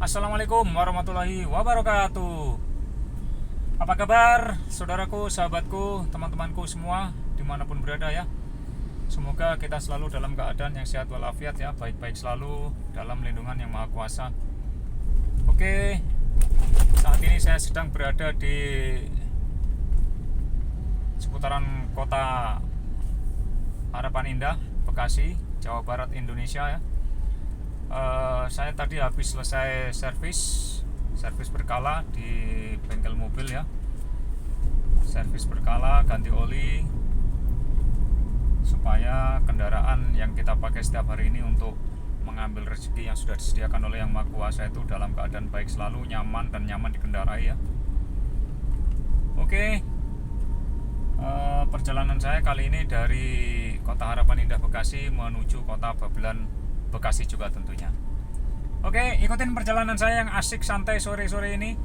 Assalamualaikum warahmatullahi wabarakatuh. Apa kabar saudaraku, sahabatku, teman-temanku semua dimanapun berada ya. Semoga kita selalu dalam keadaan yang sehat walafiat ya, baik-baik selalu dalam lindungan yang maha kuasa. Oke, saat ini saya sedang berada di seputaran kota Harapan Indah, Bekasi, Jawa Barat, Indonesia ya. Saya tadi habis selesai servis berkala di bengkel mobil ya. Servis berkala, ganti oli supaya kendaraan yang kita pakai setiap hari ini untuk mengambil rezeki yang sudah disediakan oleh Yang Maha Kuasa itu dalam keadaan baik selalu, nyaman dan nyaman dikendarai ya. Oke, perjalanan saya kali ini dari kota Harapan Indah Bekasi menuju kota Babelan Bekasi juga tentunya. Oke, ikutin perjalanan saya yang asik santai sore-sore ini.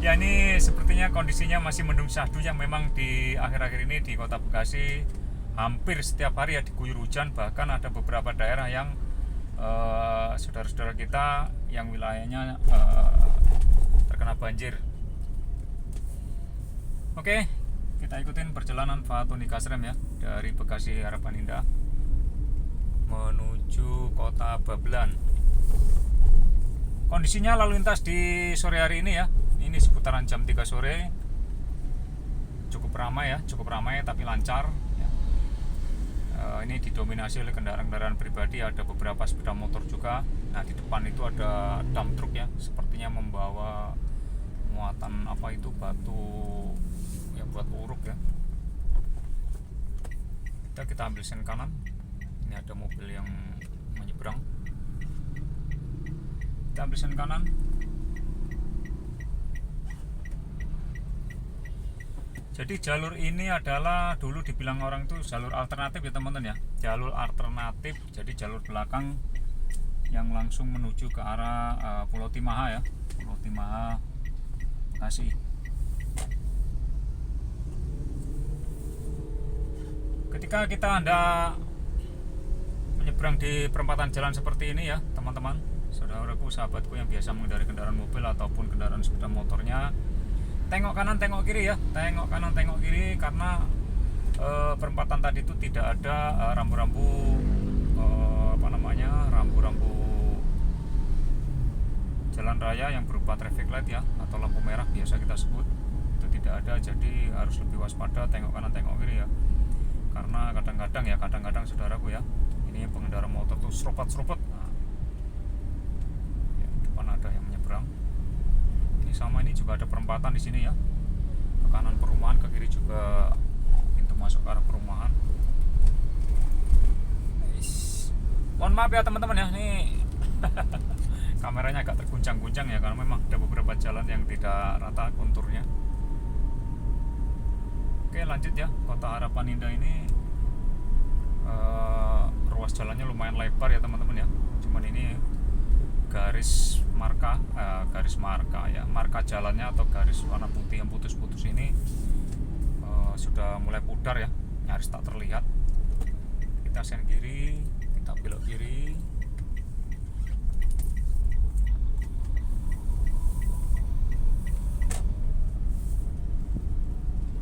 Ya, ini sepertinya kondisinya masih mendung syahdu yang memang di akhir-akhir ini di kota Bekasi hampir setiap hari ya diguyur hujan. Bahkan ada beberapa daerah yang saudara-saudara kita yang wilayahnya terkena banjir. Oke, kita ikutin perjalanan Fatuni Kasrem ya dari Bekasi Harapan Indah menuju kota Babelan. Kondisinya lalu lintas di sore hari ini ya, ini seputaran jam 3 sore cukup ramai tapi lancar ya. Ini didominasi oleh kendaraan-kendaraan pribadi, ada beberapa sepeda motor juga. Nah, di depan itu ada dump truck ya, sepertinya membawa muatan apa itu, batu yang buat uruk ya. Kita ambil sen kanan. Ini ada mobil yang menyeberang. Kita ambil sen kanan. Jadi jalur ini adalah dulu dibilang orang itu jalur alternatif ya teman-teman ya. Jalur alternatif, jadi jalur belakang yang langsung menuju ke arah Pulau Timaha ya. Pulau Timaha, Bekasi. Ketika kita hendak menyeberang di perempatan jalan seperti ini ya teman-teman, saudaraku, sahabatku yang biasa mengendarai kendaraan mobil ataupun kendaraan sepeda motornya, tengok kanan tengok kiri ya, tengok kanan tengok kiri, karena perempatan tadi itu tidak ada rambu-rambu rambu-rambu jalan raya yang berupa traffic light ya, atau lampu merah biasa kita sebut, itu tidak ada. Jadi harus lebih waspada, tengok kanan tengok kiri ya, karena kadang-kadang saudaraku ya, ini pengendara motor tuh seruput. Nah, ya, depan ada yang menyeberang. Ini sama, ini juga ada perempatan di sini ya. Ke kanan perumahan, ke kiri juga pintu masuk ke arah perumahan. Mohon maaf ya teman-teman ya, ini kameranya agak terguncang-guncang ya, karena memang ada beberapa jalan yang tidak rata konturnya. Oke, lanjut ya. Kota Harapan Indah ini ruas jalannya lumayan lebar ya teman-teman ya. Cuman ini garis marka ya, marka jalannya atau garis warna putih yang putus-putus ini sudah mulai pudar ya, nyaris tak terlihat. Kita sen kiri, kita belok kiri.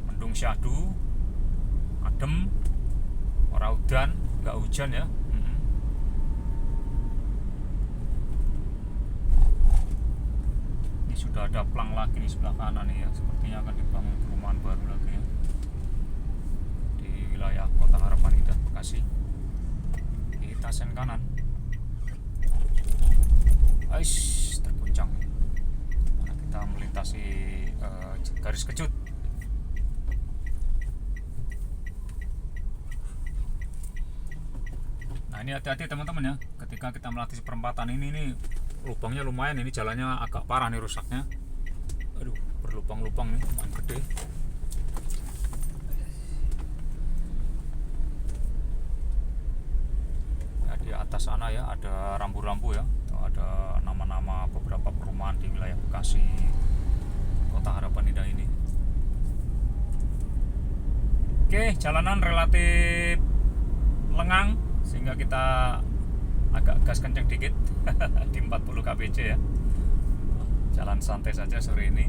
Mendung syahdu, adem, ora udan, nggak hujan ya. Ini sudah ada plang lagi di sebelah kanan nih ya, sepertinya akan dibangun perumahan baru lagi ya di wilayah kota Harapan Indah Bekasi. Kita sen kanan. Terguncang karena kita melintasi garis kecut. Nah, ini hati-hati teman-teman ya, ketika kita melatih perempatan ini lubangnya lumayan, ini jalannya agak parah nih rusaknya. Aduh, berlubang-lubang nih, lumayan gede. Ya, di atas sana ya ada rambu-rambu ya, ada nama-nama beberapa perumahan di wilayah Bekasi, kota Harapan Indah ini. Oke, jalanan relatif lengang sehingga kita agak gas kenceng dikit di 40 kpj ya. Jalan santai saja sore ini.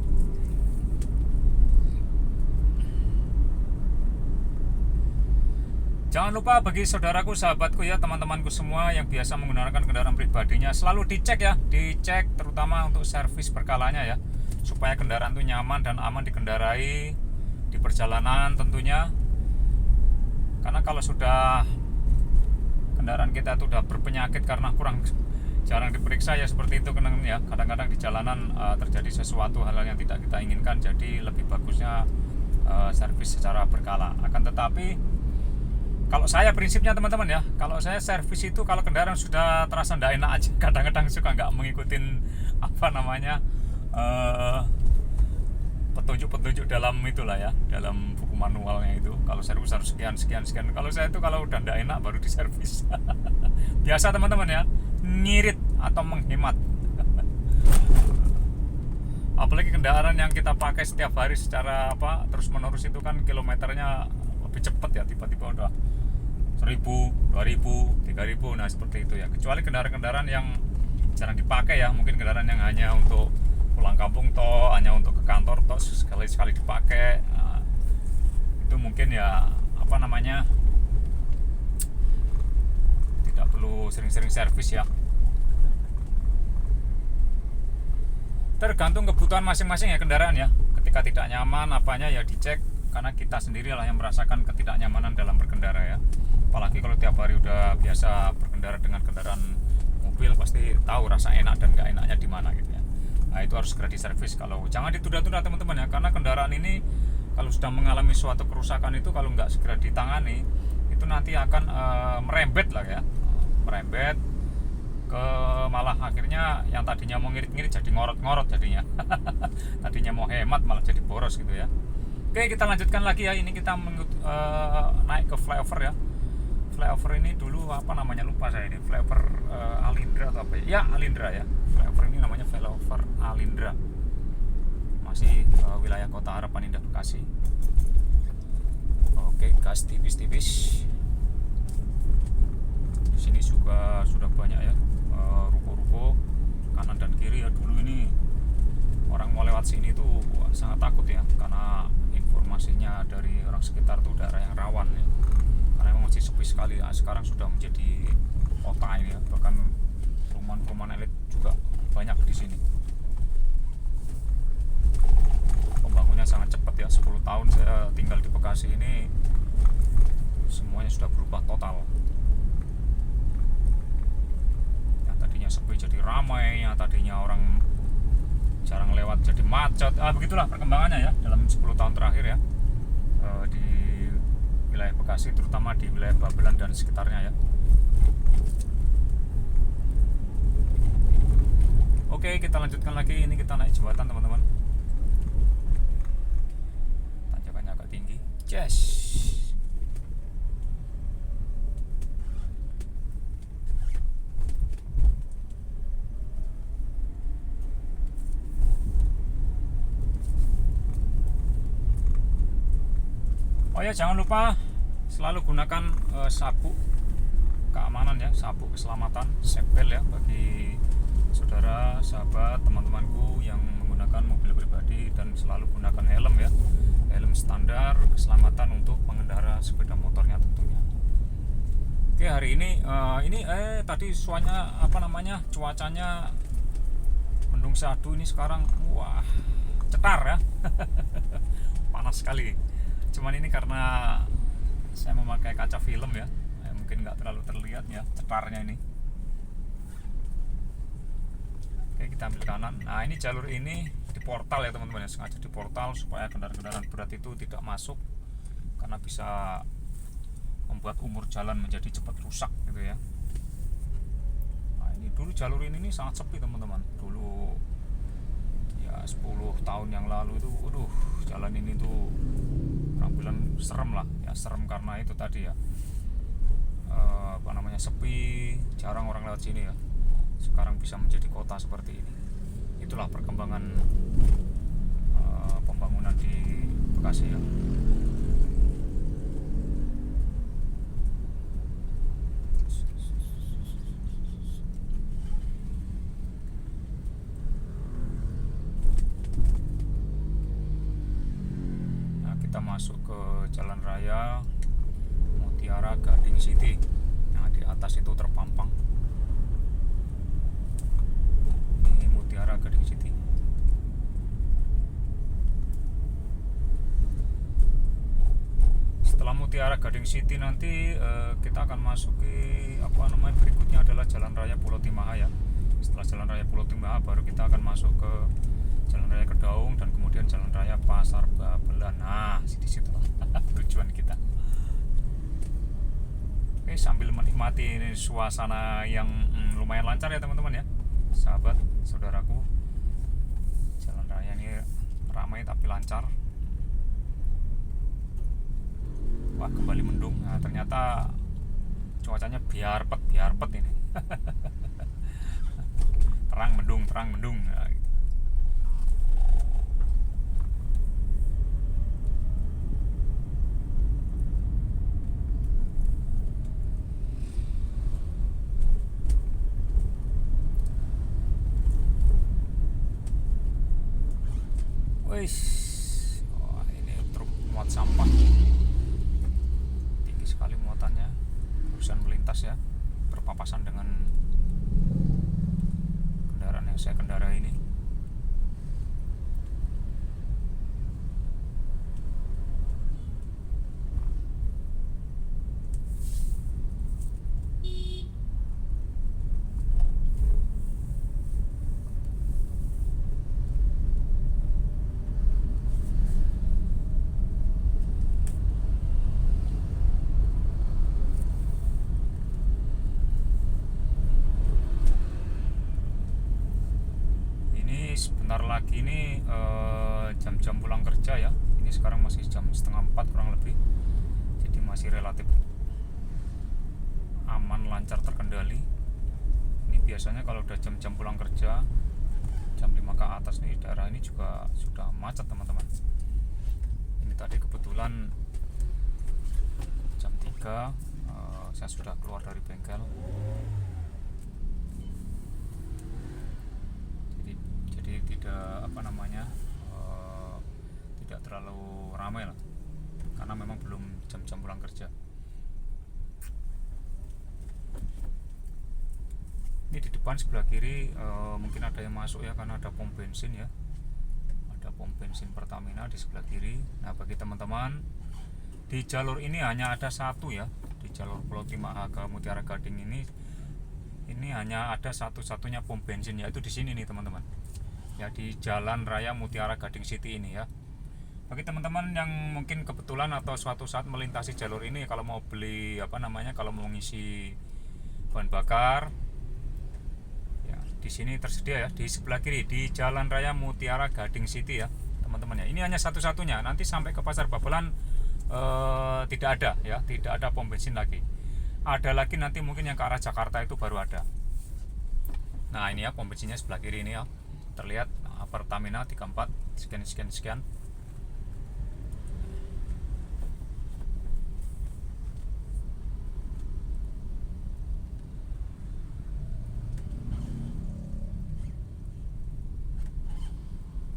Jangan lupa bagi saudaraku, sahabatku ya, teman-temanku semua yang biasa menggunakan kendaraan pribadinya, selalu dicek ya, dicek terutama untuk servis berkalanya ya, supaya kendaraan itu nyaman dan aman dikendarai di perjalanan tentunya. Karena kalau sudah kendaraan kita itu udah berpenyakit karena kurang jarang diperiksa ya seperti itu ya, kadang-kadang di jalanan terjadi sesuatu hal yang tidak kita inginkan, jadi lebih bagusnya servis secara berkala. Akan tetapi kalau saya prinsipnya teman-teman ya, kalau saya servis itu kalau kendaraan sudah terasa tidak enak aja, kadang-kadang suka nggak mengikutin apa namanya petunjuk-petunjuk dalam itulah ya, dalam buku manualnya itu. Kalau servis harus sekian. Kalau saya itu kalau udah tidak enak baru diservis. Biasa teman-teman ya, ngirit atau menghemat. Apalagi kendaraan yang kita pakai setiap hari secara terus menerus itu kan kilometernya lebih cepat ya, tiba-tiba udah 1.000, 2.000, 3.000, nah seperti itu ya. Kecuali kendaraan-kendaraan yang jarang dipakai ya, mungkin kendaraan yang hanya untuk pulang kampung toh, hanya untuk ke kantor toh, sekali-sekali dipakai. Nah, itu mungkin ya tidak perlu sering-sering servis ya. Tergantung kebutuhan masing-masing ya kendaraan ya. Ketika tidak nyaman apanya ya dicek, karena kita sendirilah yang merasakan ketidaknyamanan dalam berkendara ya. Apalagi kalau tiap hari udah biasa berkendara dengan kendaraan mobil, pasti tahu rasa enak dan gak enaknya di mana gitu ya. Nah itu harus segera diservis. Kalau jangan ditunda-tunda teman-teman ya, karena kendaraan ini kalau sudah mengalami suatu kerusakan itu kalau nggak segera ditangani itu nanti akan merembet lah ya, merembet ke malah akhirnya yang tadinya mau ngirit-ngirit jadi ngorot-ngorot jadinya. Tadinya mau hemat malah jadi boros gitu ya. Oke, kita lanjutkan lagi ya. Ini kita naik ke flyover ya. Flyover ini dulu apa namanya lupa saya ini, flyover Alindra atau apa ya? Ya Alindra ya. Flyover ini namanya flyover Alindra. Masih wilayah Kota Harapan Indah Bekasi. Oke, gas tipis-tipis. Di sini juga sudah banyak ya ruko-ruko kanan dan kiri ya. Dulu ini orang mau lewat sini tuh sangat takut ya, karena informasinya dari orang sekitar tuh daerah yang rawan ya, karena memang masih sepi sekali ya. Sekarang sudah menjadi kota ini ya, bahkan perumahan-perumahan elit juga banyak di sini. Pembangunannya sangat cepat ya, 10 tahun saya tinggal di Bekasi ini semuanya sudah berubah total. Yang tadinya sepi jadi ramai, yang tadinya orang jarang lewat jadi macet. Begitulah perkembangannya ya dalam 10 tahun terakhir ya, di wilayah Bekasi, terutama di wilayah Babelan dan sekitarnya ya. Oke, kita lanjutkan lagi. Ini kita naik jembatan teman-teman. Tanjakannya agak tinggi. Yes. Oh ya, jangan lupa selalu gunakan sabuk keamanan ya, sabuk keselamatan, seatbelt ya, bagi saudara, sahabat, teman-temanku yang menggunakan mobil pribadi, dan selalu gunakan helm ya, helm standar keselamatan untuk pengendara sepeda motornya tentunya. Oke, hari ini tadi cuacanya mendung sadu, ini sekarang wah cetar ya. Panas sekali. Cuman ini karena saya memakai kaca film ya, mungkin nggak terlalu terlihat ya cetarnya ini. Oke, kita ambil kanan. Nah, ini jalur ini di portal ya teman-teman ya, sengaja di portal supaya kendaraan-kendaraan berat itu tidak masuk, karena bisa membuat umur jalan menjadi cepat rusak gitu ya. Nah, ini dulu jalur ini sangat sepi teman-teman. Dulu ya 10 tahun yang lalu itu, jalan ini tuh orang bilang serem lah ya, serem karena itu tadi ya, sepi, jarang orang lewat sini ya. Sekarang bisa menjadi kota seperti ini. Itulah perkembangan pembangunan di Bekasi ya. Jalan Raya Mutiara Gading City. Nah, di atas itu terpampang. Ini Mutiara Gading City. Setelah Mutiara Gading City nanti kita akan masuki berikutnya adalah Jalan Raya Pulau Timaha ya. Setelah Jalan Raya Pulau Timaha baru kita akan masuk ke Jalan Raya Kedaung dan kemudian Jalan Raya Pasar Babelan. Nah, di situlah tujuan kita. Oke, sambil menikmati suasana yang lumayan lancar ya teman-teman ya, sahabat saudaraku. Jalan raya ini ramai tapi lancar. Wah, kembali mendung. Nah, ternyata cuacanya biarpet ini. terang mendung. Nah, gitu. Wih, wah, ini truk muat sampah. Tinggi sekali muatannya. Barusan melintas ya, berpapasan dengan kendaraan yang saya kendarai ini. Sebentar lagi ini jam-jam pulang kerja ya. Ini sekarang masih jam setengah 4 kurang lebih. Jadi masih relatif aman, lancar, terkendali. Ini biasanya kalau udah jam-jam pulang kerja, jam 5 ke atas nih, daerah ini juga sudah macet teman-teman. Ini tadi kebetulan jam 3 saya sudah keluar dari bengkel. Tidak tidak terlalu ramai lah, karena memang belum jam-jam pulang kerja. Ini di depan sebelah kiri mungkin ada yang masuk ya, karena ada pom bensin ya, ada pom bensin Pertamina di sebelah kiri. Nah, bagi teman-teman di jalur ini hanya ada satu ya, di jalur Pulau Timaha ke Mutiara Gading ini hanya ada satu-satunya pom bensin, yaitu di sini nih teman-teman ya, di Jalan Raya Mutiara Gading City ini ya. Bagi teman-teman yang mungkin kebetulan atau suatu saat melintasi jalur ini, kalau mau beli kalau mau ngisi bahan bakar ya, di sini tersedia ya, di sebelah kiri di Jalan Raya Mutiara Gading City ya teman-teman ya. Ini hanya satu-satunya, nanti sampai ke Pasar Babelan tidak ada ya, tidak ada pom bensin lagi. Ada lagi nanti mungkin yang ke arah Jakarta itu baru ada. Nah, ini ya pom bensinnya sebelah kiri ini ya, terlihat Pertamina 34 sekian.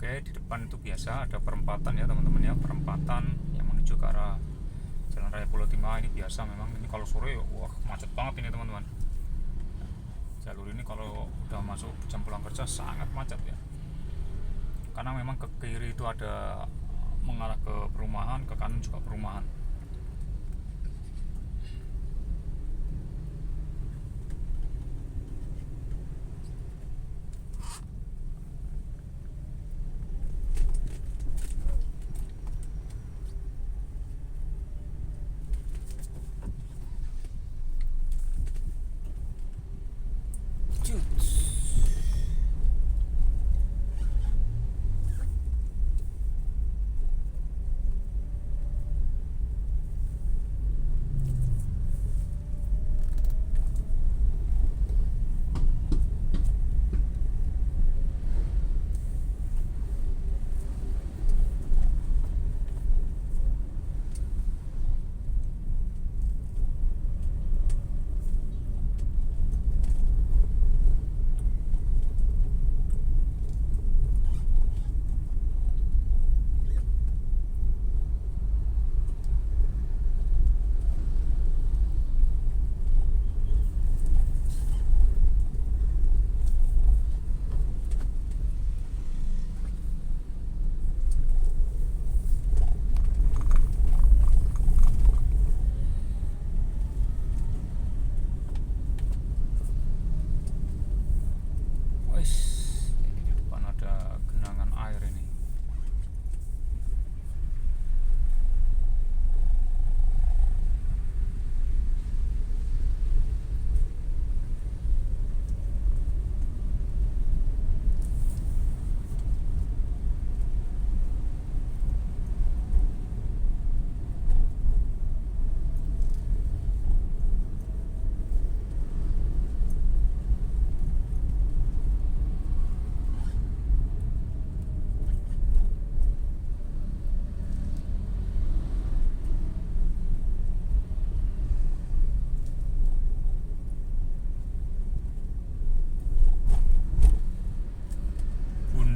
Oke, di depan itu biasa ada perempatan ya teman-teman ya, perempatan yang menuju ke arah Jalan Raya Pulau Timaha. Ini biasa memang, ini kalau sore wah macet banget ini teman-teman. Jalur ini kalau udah masuk jam pulang kerja sangat macet ya, karena memang ke kiri itu ada mengarah ke perumahan, ke kanan juga perumahan.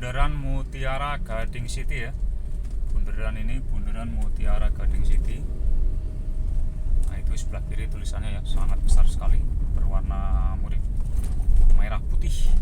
Bundaran Mutiara Gading City ya. Bundaran ini Bundaran Mutiara Gading City. Nah itu sebelah kiri tulisannya ya, sangat besar sekali, berwarna murni merah putih.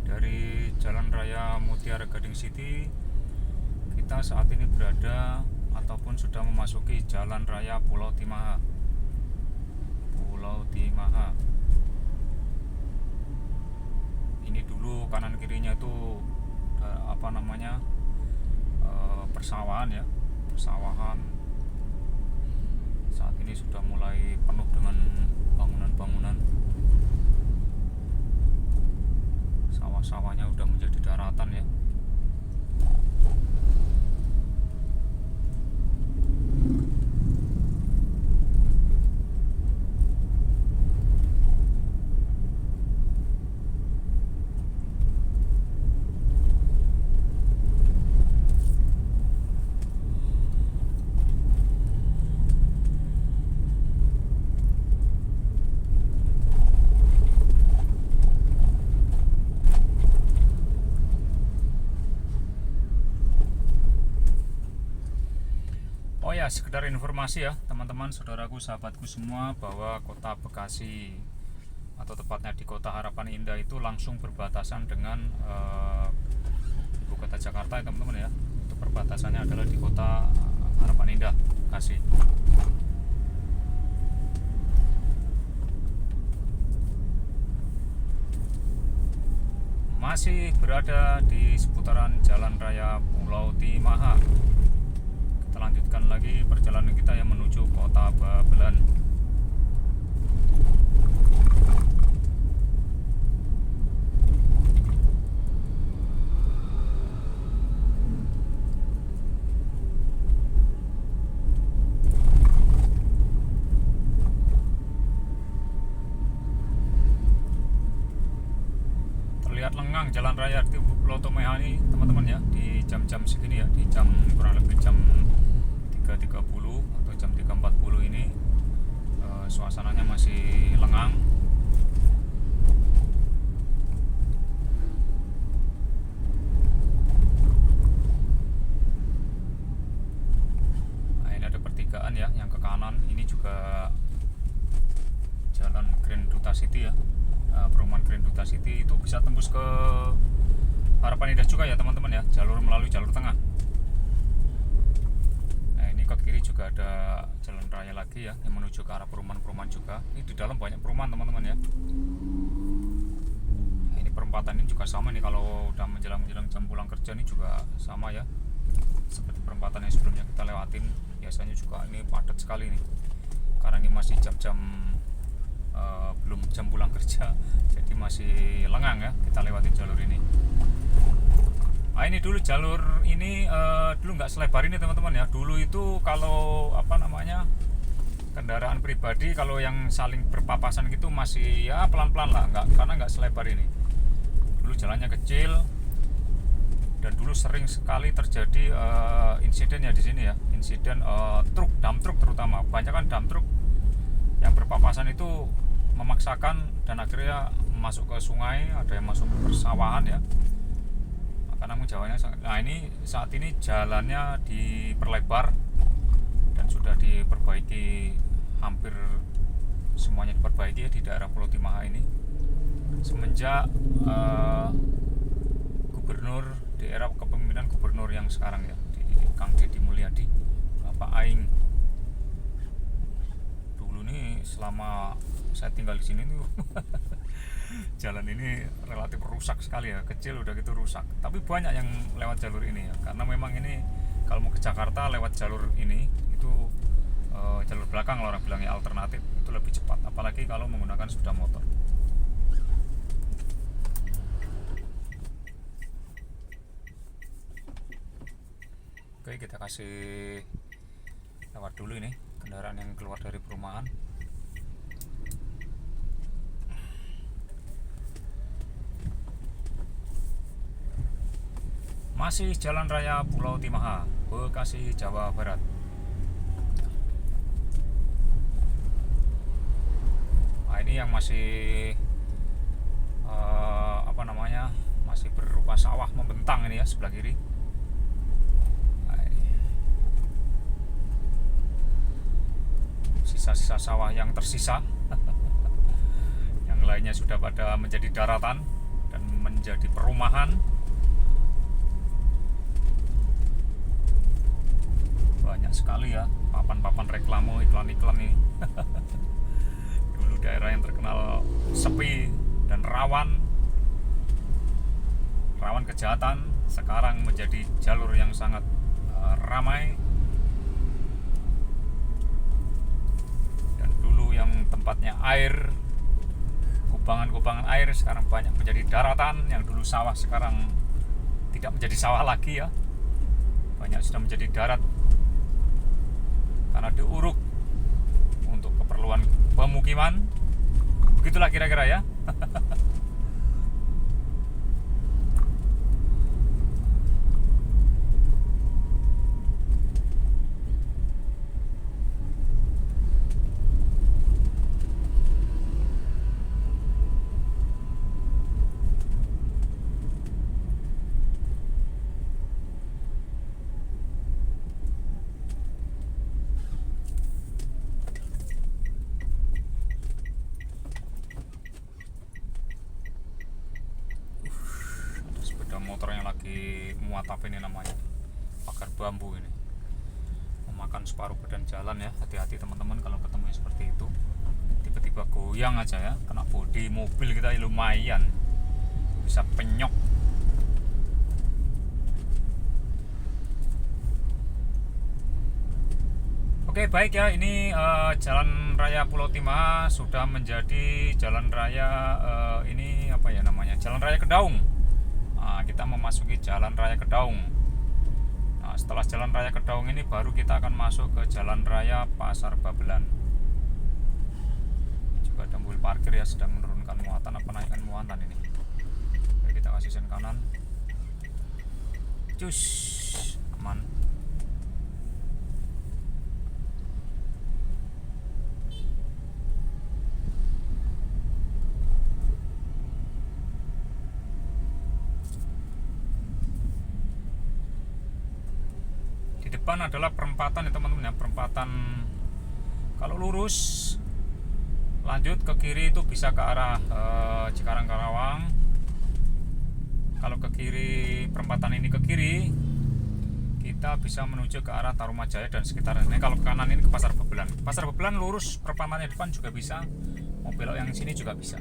Dari Jalan Raya Mutiara Gading City, kita saat ini berada ataupun sudah memasuki Jalan Raya Pulau Timaha. Pulau Timaha. Ini dulu kanan kirinya itu persawahan ya, persawahan. Saat ini sudah mulai penuh dengan bangunan-bangunan. Sawah-sawahnya udah menjadi daratan ya. Oh ya, sekedar informasi ya teman-teman, saudaraku, sahabatku semua, bahwa kota Bekasi atau tepatnya di kota Harapan Indah itu langsung berbatasan dengan ibu kota Jakarta ya teman-teman ya. Itu perbatasannya adalah di kota Harapan Indah, Bekasi. Masih berada di seputaran Jalan Raya Pulau Timaha. Kita lanjutkan lagi perjalanan kita yang menuju kota Babelan. Terlihat lengang jalan raya di Pulau Timaha ini teman-teman ya, di jam-jam segini ya, di jam kurang lebih jam 3.30 atau jam 3.40 ini suasananya masih lengang. Nah, ini ada pertigaan ya yang ke kanan, ini juga jalan Grand Duta City ya, perumahan Grand Duta City. Itu bisa tembus ke Harapan Indah juga ya teman-teman ya, jalur melalui jalur tengah. Ke kiri juga ada jalan raya lagi ya yang menuju ke arah perumahan-perumahan juga. Ini di dalam banyak perumahan teman-teman ya. Nah, ini perempatan ini juga sama nih, kalau udah menjelang jam pulang kerja ini juga sama ya, seperti perempatan yang sebelumnya kita lewatin. Biasanya juga ini padat sekali nih, karena ini masih jam-jam belum jam pulang kerja, jadi masih lengang ya kita lewatin jalur ini. Nah, ini dulu jalur ini dulu nggak selebar ini teman-teman ya. Dulu itu kalau kendaraan pribadi kalau yang saling berpapasan gitu masih ya pelan-pelan lah, karena nggak selebar ini. Dulu jalannya kecil dan dulu sering sekali terjadi insiden ya di sini ya. Insiden dump truk terutama. Banyak kan dump truk yang berpapasan itu memaksakan dan akhirnya masuk ke sungai, ada yang masuk ke persawahan ya. Karena menjauhnya nah ini saat ini jalannya diperlebar dan sudah diperbaiki, hampir semuanya diperbaiki ya di daerah Pulau Timaha ini semenjak gubernur di era kepemimpinan gubernur yang sekarang ya, di Kang Deddy Mulyadi, Bapak Aing. Dulu nih selama saya tinggal di sini tuh jalan ini relatif rusak sekali ya, kecil udah gitu rusak. Tapi banyak yang lewat jalur ini ya, karena memang ini kalau mau ke Jakarta lewat jalur ini itu jalur belakang lah orang bilangnya, alternatif itu lebih cepat, apalagi kalau menggunakan sepeda motor. Oke, kita kasih lewat dulu ini kendaraan yang keluar dari perumahan. Masih Jalan Raya Pulau Timaha, Bekasi, Jawa Barat. Nah, ini yang masih masih berupa sawah membentang ini ya, sebelah kiri. Sisa-sisa sawah yang tersisa. Yang lainnya sudah pada menjadi daratan dan menjadi perumahan. Banyak sekali ya papan-papan reklame, iklan-iklan ini. Dulu daerah yang terkenal sepi dan rawan kejahatan, sekarang menjadi jalur yang sangat ramai. Dan dulu yang tempatnya air, kubangan-kubangan air, sekarang banyak menjadi daratan. Yang dulu sawah sekarang tidak menjadi sawah lagi ya, banyak sudah menjadi darat karena diuruk untuk keperluan pemukiman. Begitulah kira-kira ya. Motornya lagi muat apa ini namanya, pagar bambu ini, memakan separuh badan jalan ya. Hati-hati teman-teman kalau ketemu seperti itu, tiba-tiba goyang aja ya, kena bodi mobil kita lumayan bisa penyok. Oke, baik ya, ini Jalan Raya Pulau Timaha sudah menjadi jalan raya ini apa ya namanya, Jalan Raya Kedaung. Nah, kita memasuki Jalan Raya Kedaung. Nah, setelah Jalan Raya Kedaung ini baru kita akan masuk ke Jalan Raya Pasar Babelan. Juga ada mobil parkir ya, sedang menurunkan muatan apa naikkan muatan ini. Oke, kita kasih sen kanan. Cus, aman. Depan adalah perempatan ya teman-teman ya, perempatan. Kalau lurus lanjut ke kiri itu bisa ke arah Cikarang Karawang. Kalau ke kiri, perempatan ini ke kiri, kita bisa menuju ke arah Tarumajaya dan sekitarnya. Kalau ke kanan ini ke Pasar Babelan. Pasar Babelan lurus, perempatannya depan juga bisa, mau belok yang sini juga bisa.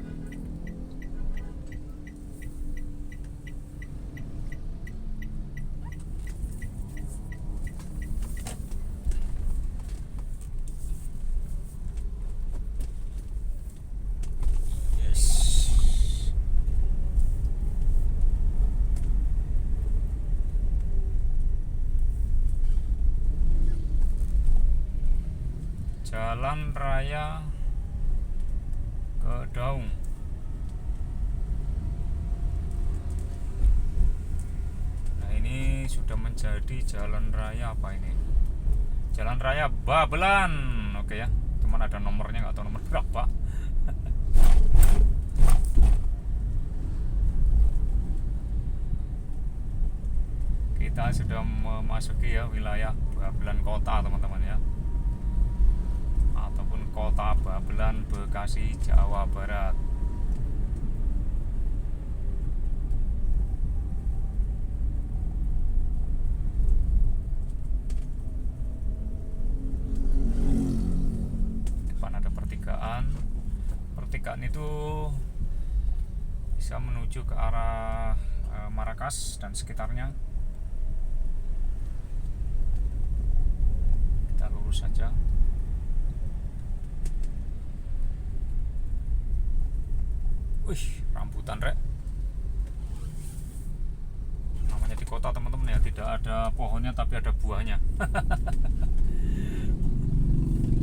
Jalan Raya Kedaung. Nah, ini sudah menjadi jalan raya apa ini? Jalan Raya Babelan. Oke ya, cuman ada nomornya, nggak tahu nomor berapa. Kita sudah memasuki ya wilayah Babelan Kota teman-teman ya, ataupun Kota Babelan, Bekasi, Jawa Barat. Depan ada pertigaan. Pertigaan itu bisa menuju ke arah Marrakas dan sekitarnya. Kita lurus saja. Wih, rambutan rek. Namanya di kota teman-teman ya, tidak ada pohonnya tapi ada buahnya.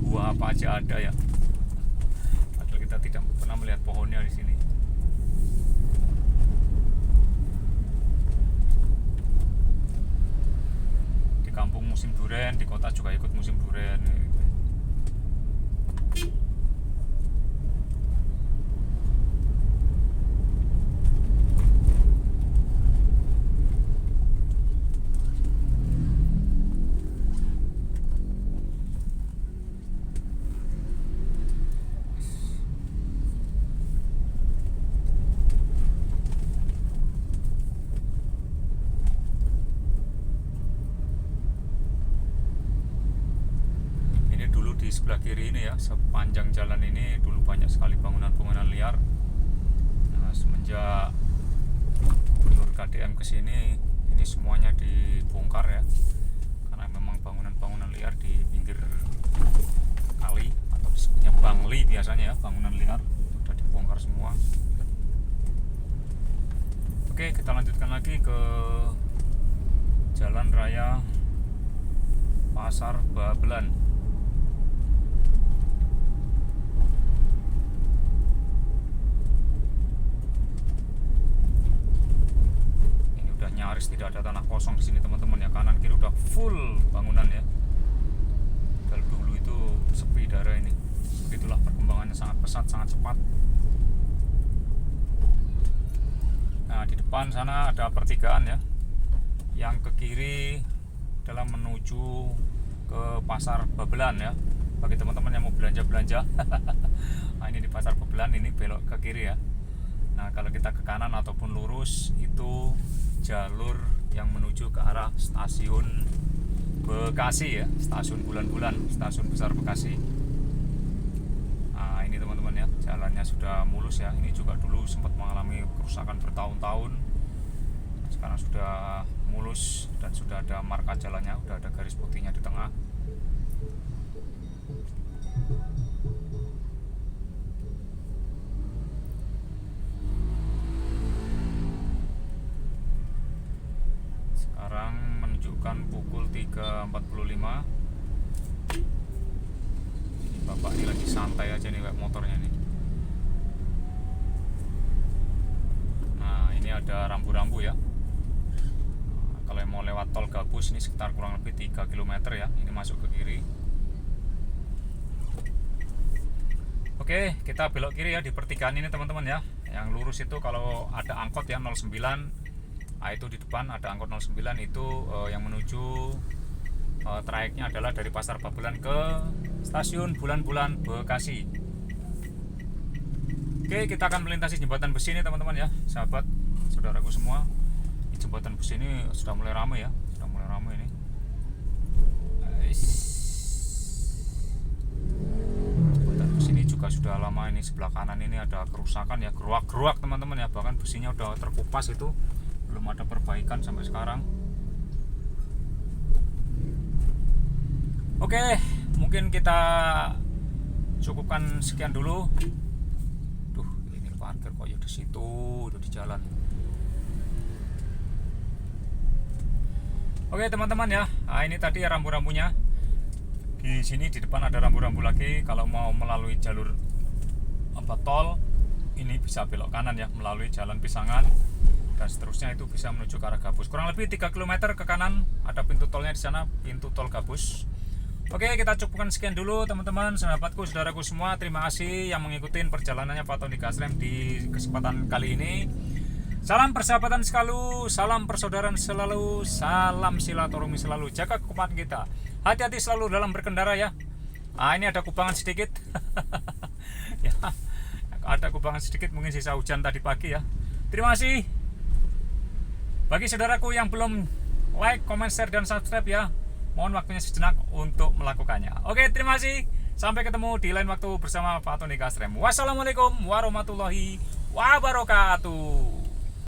Buah apa aja ada ya. Padahal kita tidak pernah melihat pohonnya di sini. Kampung musim durian, di kota juga ikut musim durian gitu. Di sebelah kiri ini ya, sepanjang jalan ini dulu banyak sekali bangunan-bangunan liar. Nah, semenjak Gubernur KDM kesini, ini semuanya dibongkar ya, karena memang bangunan-bangunan liar di pinggir kali atau disebutnya bangli biasanya ya, bangunan liar sudah dibongkar semua. Oke, kita lanjutkan lagi ke Jalan Raya Pasar Babelan. Nyaris tidak ada tanah kosong di sini teman-teman ya, kanan kiri udah full bangunan ya. Kalau dulu itu sepi daerah ini. Begitulah perkembangannya, sangat pesat, sangat cepat. Nah, di depan sana ada pertigaan ya. Yang ke kiri adalah menuju ke Pasar Babelan ya. Bagi teman-teman yang mau belanja-belanja. Nah, ini di Pasar Babelan, ini belok ke kiri ya. Nah, kalau kita ke kanan ataupun lurus itu jalur yang menuju ke arah stasiun Bekasi ya, stasiun bulan-bulan, stasiun besar Bekasi. Nah, ini teman-teman ya, jalannya sudah mulus ya. Ini juga dulu sempat mengalami kerusakan bertahun-tahun. Sekarang sudah mulus dan sudah ada marka jalannya, sudah ada garis putihnya di tengah. Sekarang menunjukkan pukul 3.45. Ini bapak ini lagi santai aja nih kayak motornya nih. Nah, ini ada rambu-rambu ya. Nah, kalau mau lewat tol Gabus ini sekitar kurang lebih 3 km ya. Ini masuk ke kiri. Oke, kita belok kiri ya di pertigaan ini teman-teman ya. Yang lurus itu kalau ada angkot ya 09. Nah, itu di depan ada angkot 09 itu yang menuju trayeknya adalah dari Pasar Babelan ke stasiun Bulan-Bulan Bekasi. Oke, kita akan melintasi jembatan besi ini teman-teman ya, sahabat saudaraku semua. Di jembatan besi ini sudah mulai ramai ya, sudah mulai ramai ini. Jembatan besi ini juga sudah lama ini, sebelah kanan ini ada kerusakan ya, geruak-geruak teman-teman ya, bahkan besinya udah terkupas itu. Belum ada perbaikan sampai sekarang. Oke, mungkin kita cukupkan sekian dulu. Duh, ini parkir kok ya di situ, udah di jalan. Oke teman-teman ya, nah, ini tadi ya rambu-rambunya. Di sini di depan ada rambu-rambu lagi. Kalau mau melalui jalur tol, ini bisa belok kanan ya, melalui Jalan Pisangan. Dan seterusnya itu bisa menuju ke arah Gabus. Kurang lebih 3 km ke kanan ada pintu tolnya di sana, pintu tol Gabus. Oke, kita cukupkan sekian dulu teman-teman, sahabatku, saudaraku semua. Terima kasih yang mengikuti perjalanannya Pak Tony Gasrem di kesempatan kali ini. Salam persahabatan selalu, salam persaudaraan selalu, salam silaturahmi selalu. Jaga kekompakan kita. Hati-hati selalu dalam berkendara ya. Ini ada kubangan sedikit. Ya, ada kubangan sedikit, mungkin sisa hujan tadi pagi ya. Terima kasih. Bagi saudaraku yang belum like, comment, share, dan subscribe ya, mohon waktunya sejenak untuk melakukannya. Oke, terima kasih. Sampai ketemu di lain waktu bersama Pak Tony Kastrem. Wassalamualaikum warahmatullahi wabarakatuh.